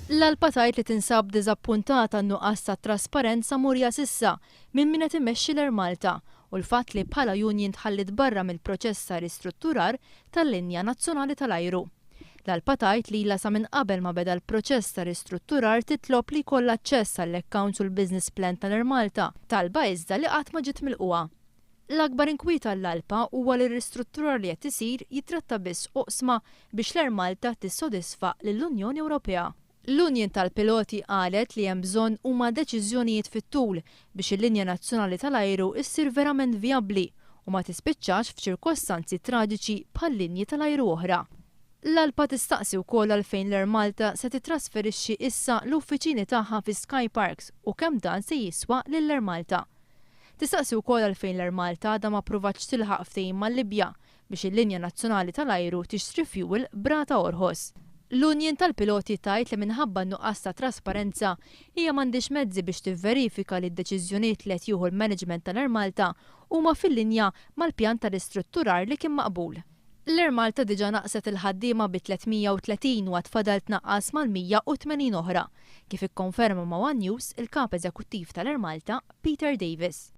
L-Alpa tgħid li tinsab diżappuntata n-nuqqas ta' trasparenza murja sissa minn min qed immexxi l-Air Malta u l-fatt li bħala union tħallit barra mill-proċess ta' ristrutturar tal-linja nazzjonali tal-ajru. L-Alpa tgħid li ilha sa minn qabel ma beda l-proċess ta' ristrutturar titlob li jkollha aċċess għall-accounts u l-business plan tal-Air Malta, talba iżda li qatt ma ġiet milquha. L-akbar inkwita l-Alpa huwa li r-ristrutturar li qed isir jitratta biss oqsma biex l-Air Malta tissodisfa lill-Unjoni Ewropea. L-Union tal-Piloti qalet li hemm bżonn huma deċiżjonijiet fit-tul biex il-linja nazzjonali tal-ajru issir verament vijabbli u ma tispiċċax f'ċirkostanzi traġiċi bħal-linji tal-ajru oħra. L-Alpa tistaqsi wkoll għalfejn l-Air Malta se titrasferixxi issa l-uffiċini tagħha fi Sky Parks u kemm dan se jiswa lill-Air Malta. Tistaqsi wkoll għalfejn l-Air Malta da ma pruvax tilħaq ftehim mal-Libja biex il-linja nazzjonali tal-ajru tixtri fuel brata orħos. L-Union tal-Piloti tgħid li minħabba n-nuqqas ta' trasparenza hija m'għandix mezzi biex tivverifika li d-deċiżjonijiet li qed jieħu l-management tal-Air Malta huma fil-linja mal-pjan ta' ristrutturar li kien maqbul. L-Air Malta diġà naqset il-ħaddiema bi 330 u tfadal tnaqqas mal-180 oħra, kif ikkonferma ma' One News il-kap eżekuttiv tal-Air Malta Peter Davis.